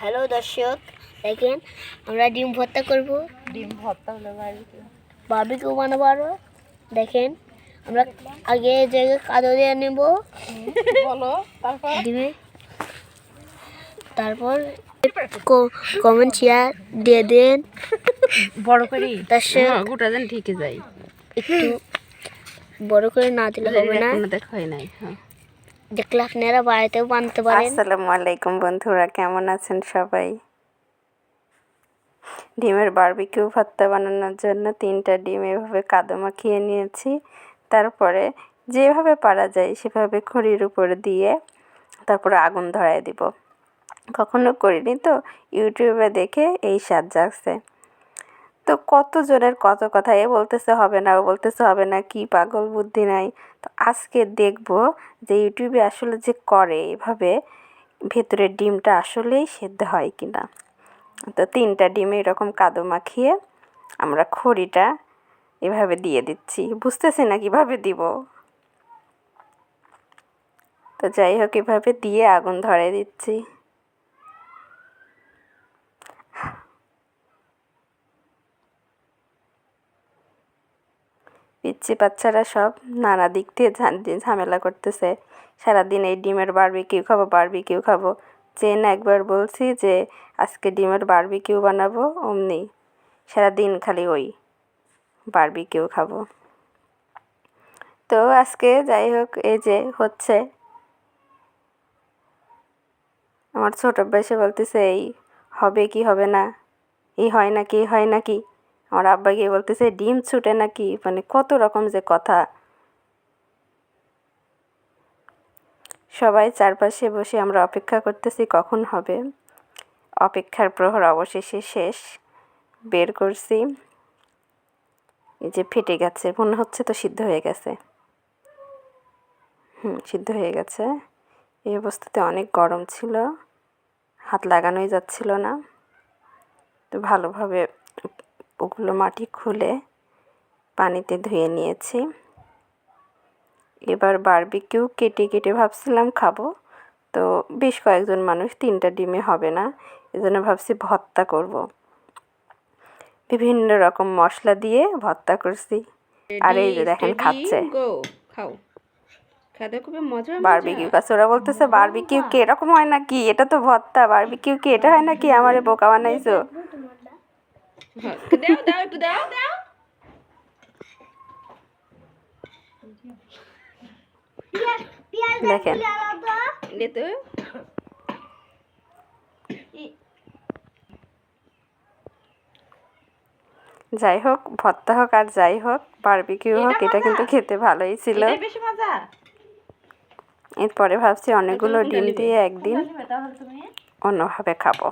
Hello দর্শক, দেখেন আমরা ডিম ভর্তা করব। ডিম ভর্তা হলো বারবিকিউ বানাবো। আরো দেখেন আমরা আগে জায়গায় কাদো দিয়ে নেব। বলো ডিমে তারপর কমেন্ট শেয়ার দিয়ে দেন বড় করে দর্শক। গোটা দেন ঠিকই যাই, একটু বড় করে না দিলে হবে না। দেখাই নাই। দেখলে আপনারা বাড়িতেও বানাতে পারেন। আসসালামু আলাইকুম বন্ধুরা, কেমন আছেন সবাই? ডিমের বারবিকিউ ভর্তা বানানোর জন্য 3টা ডিম এভাবে কাদো মাখিয়ে নিয়েছি। তারপরে যেভাবে পারা যায় সেভাবে খড়ির উপরে দিয়ে তারপরে আগুন ধরায় দিব। কখনো করিনি তো, ইউটিউবে দেখে এই স্বাদ জাগছে। তো কত জনের কত কথা, এ বলতেছে হবে না, ও বলতেছে হবে না, কি পাগল বুদ্ধি নাই। তো আজকে দেখব যে ইউটিউবে আসলে যে করে এভাবে ভেতরের ডিমটা আসলেই সেদ্ধ হয় কিনা। তো 3টা ডিমে এরকম কাদো মাখিয়ে আমরা খড়িটা এভাবে দিয়ে দিচ্ছি। বুঝতেছি না কিভাবে দিব। তো যাই হোক, এভাবে দিয়ে আগুন ধরিয়ে দিচ্ছি। পিচ্চি বাচ্চারা সব নানা দিক দিয়ে ঝামেলা করতেছে। সারাদিন এই ডিমের বারবিকিউ খাবো, বারবিকিউ খাবো। যে না একবার বলছি যে আজকে ডিমের বারবিকিউ বানাবো, অমনি সারাদিন খালি ওই বারবিকিউ খাবো। তো আজকে যাই হোক, এই যে হচ্ছে আমার ছোট বয়সে বলতেছে এই হবে কি হবে না, এই হয় নাকি এই হয় নাকি। আমার আব্বা গিয়ে বলতেছে ডিম ছুটে নাকি, মানে কত রকম যে কথা। সবাই চারপাশে বসে আমরা অপেক্ষা করতেছি কখন হবে। অপেক্ষার প্রহর অবশেষে শেষ। বের করছি, এই যে ফেটে গেছে, মনে হচ্ছে তো সিদ্ধ হয়ে গেছে। সিদ্ধ হয়ে গেছে। এই অবস্থাতে অনেক গরম ছিল, হাত লাগানোই যাচ্ছিল না। তো ভালোভাবে ওগুলো মাটি খুলে পানিতে ধুয়ে নিয়েছি। এবার বারবিকিউ কেটে কেটে ভাবছিলাম খাবো, তো বেশ কয়েকজন মানুষ, 3টা ডিমে হবে না, এজন্য ভাবছি ভর্তা করব। বিভিন্ন রকম মশলা দিয়ে ভর্তা করছি। আর এই যে দেখেন খাচ্ছে বারবিকিউ কাছে। ওরা বলতেছে বারবিকিউ কি এরকম হয় নাকি, এটা তো ভর্তা, বারবিকিউ কি এটা হয় নাকি, আমারে বোকা বানাইছো। দেখেন যাই হোক, ভর্তা হোক আর যাই হোক, বারবিকিউ হোক, এটা কিন্তু খেতে ভালোই ছিল। এরপরে ভাবছি অনেকগুলো ডিম দিয়ে একদিন অন্যভাবে খাবো।